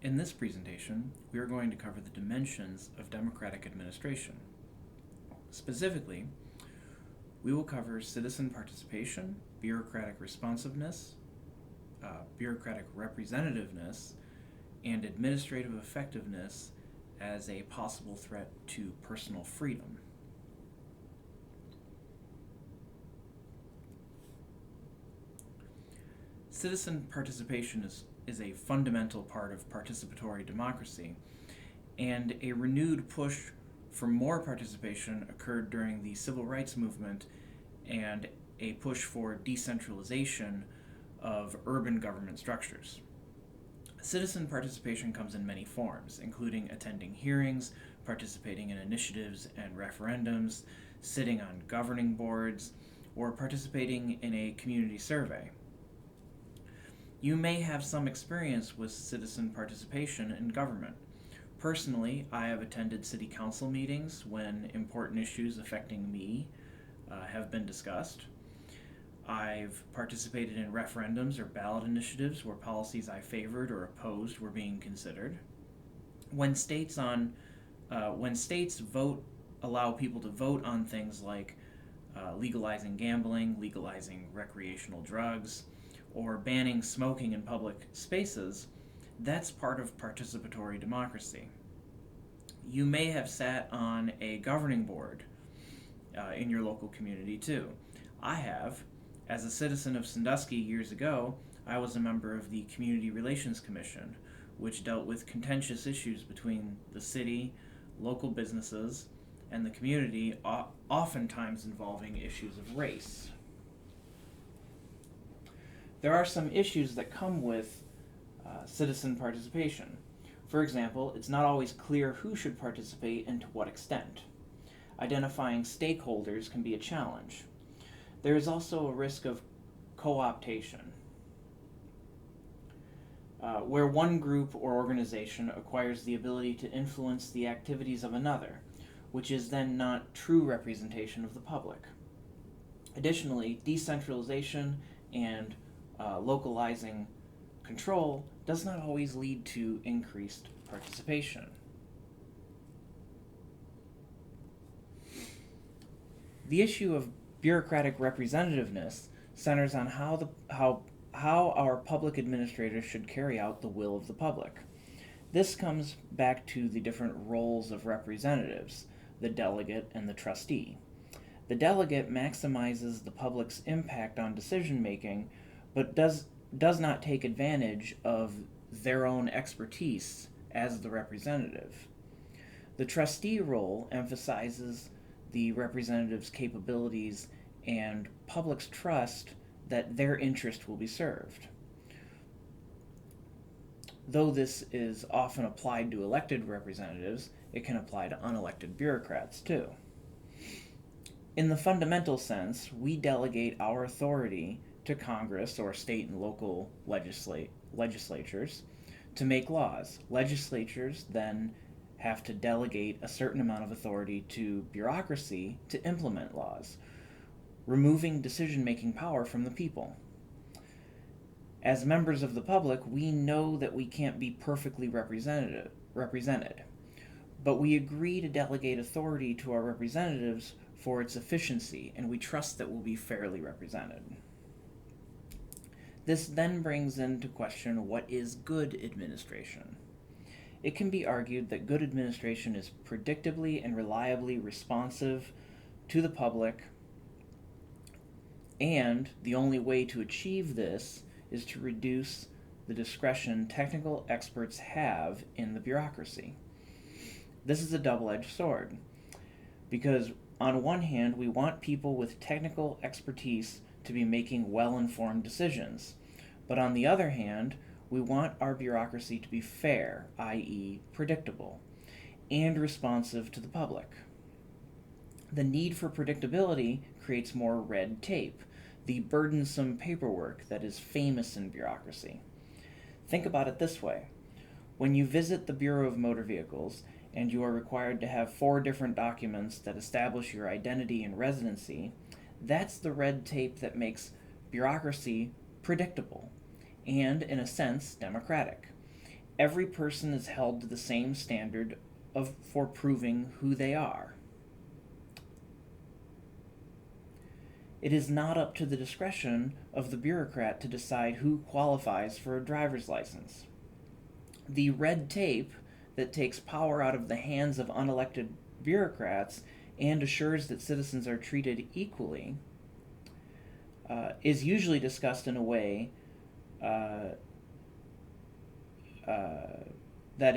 In this presentation, we are going to cover the dimensions of democratic administration. Specifically, we will cover citizen participation, bureaucratic responsiveness, bureaucratic representativeness, and administrative effectiveness as a possible threat to personal freedom. Citizen participation is a fundamental part of participatory democracy, and a renewed push for more participation occurred during the civil rights movement and a push for decentralization of urban government structures. Citizen participation comes in many forms, including attending hearings, participating in initiatives and referendums, sitting on governing boards, or participating in a community survey. You may have some experience with citizen participation in government. Personally, I have attended city council meetings when important issues affecting me have been discussed. I've participated in referendums or ballot initiatives where policies I favored or opposed were being considered. When states allow people to vote on things like legalizing gambling, legalizing recreational drugs, or banning smoking in public spaces, that's part of participatory democracy. You may have sat on a governing board in your local community too. I have. As a citizen of Sandusky years ago, I was a member of the Community Relations Commission, which dealt with contentious issues between the city, local businesses, and the community, oftentimes involving issues of race. There are some issues that come with citizen participation. For example, it's not always clear who should participate and to what extent. Identifying stakeholders can be a challenge. There is also a risk of co-optation, where one group or organization acquires the ability to influence the activities of another, which is then not true representation of the public. Additionally, decentralization and localizing control does not always lead to increased participation. The issue of bureaucratic representativeness centers on how our public administrators should carry out the will of the public. This comes back to the different roles of representatives, the delegate and the trustee. The delegate maximizes the public's impact on decision making, but does not take advantage of their own expertise as the representative. The trustee role emphasizes the representative's capabilities and public's trust that their interest will be served. Though this is often applied to elected representatives, it can apply to unelected bureaucrats too. In the fundamental sense, we delegate our authority to Congress or state and local legislatures to make laws. Legislatures then have to delegate a certain amount of authority to bureaucracy to implement laws, removing decision-making power from the people. As members of the public, we know that we can't be perfectly represented, but we agree to delegate authority to our representatives for its efficiency, and we trust that we'll be fairly represented. This then brings into question what is good administration. It can be argued that good administration is predictably and reliably responsive to the public, and the only way to achieve this is to reduce the discretion technical experts have in the bureaucracy. This is a double-edged sword, because on one hand, we want people with technical expertise to be making well-informed decisions, but on the other hand, we want our bureaucracy to be fair, i.e., predictable, and responsive to the public. The need for predictability creates more red tape, the burdensome paperwork that is famous in bureaucracy. Think about it this way. When you visit the Bureau of Motor Vehicles and you are required to have 4 different documents that establish your identity and residency, that's the red tape that makes bureaucracy predictable and, in a sense, democratic. every person is held to the same standard for proving who they are. It is not up to the discretion of the bureaucrat to decide who qualifies for a driver's license. The red tape that takes power out of the hands of unelected bureaucrats and assures that citizens are treated equally is usually discussed in a way that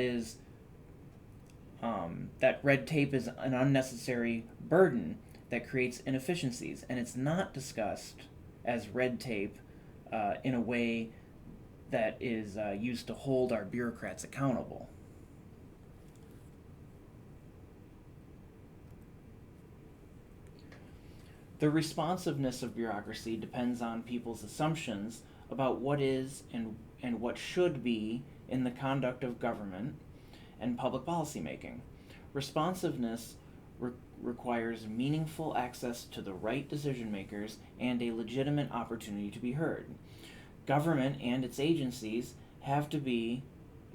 is that red tape is an unnecessary burden that creates inefficiencies, and it's not discussed as red tape in a way that is used to hold our bureaucrats accountable. The responsiveness of bureaucracy depends on people's assumptions about what is and what should be in the conduct of government and public policy making. Responsiveness requires meaningful access to the right decision makers and a legitimate opportunity to be heard. Government and its agencies have to be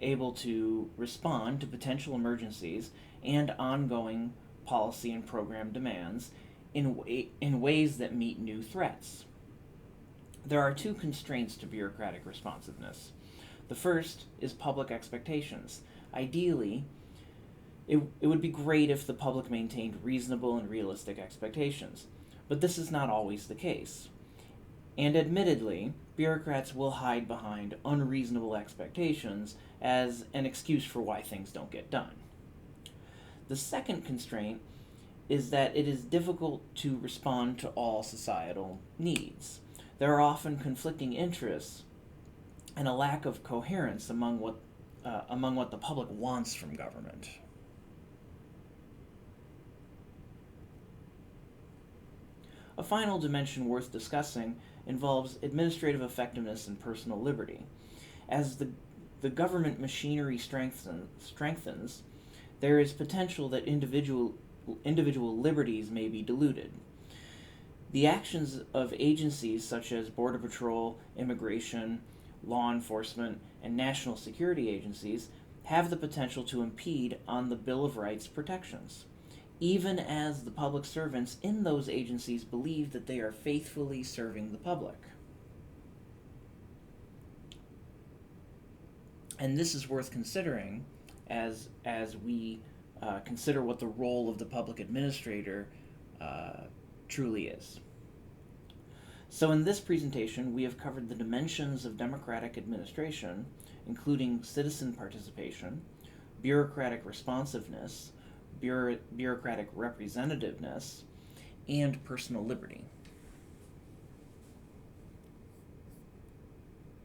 able to respond to potential emergencies and ongoing policy and program demands in ways that meet new threats. There are two constraints to bureaucratic responsiveness. The first is public expectations. Ideally, it would be great if the public maintained reasonable and realistic expectations, but this is not always the case. And admittedly, bureaucrats will hide behind unreasonable expectations as an excuse for why things don't get done. The second constraint is that it is difficult to respond to all societal needs. There are often conflicting interests and a lack of coherence among what the public wants from government. A final dimension worth discussing involves administrative effectiveness and personal liberty. As the government machinery strengthens, there is potential that individual liberties may be diluted. The actions of agencies such as Border Patrol, immigration, law enforcement, and national security agencies have the potential to impede on the Bill of Rights protections, even as the public servants in those agencies believe that they are faithfully serving the public. And this is worth considering as we consider what the role of the public administrator truly is. So in this presentation, we have covered the dimensions of democratic administration, including citizen participation, bureaucratic responsiveness, bureaucratic representativeness, and personal liberty.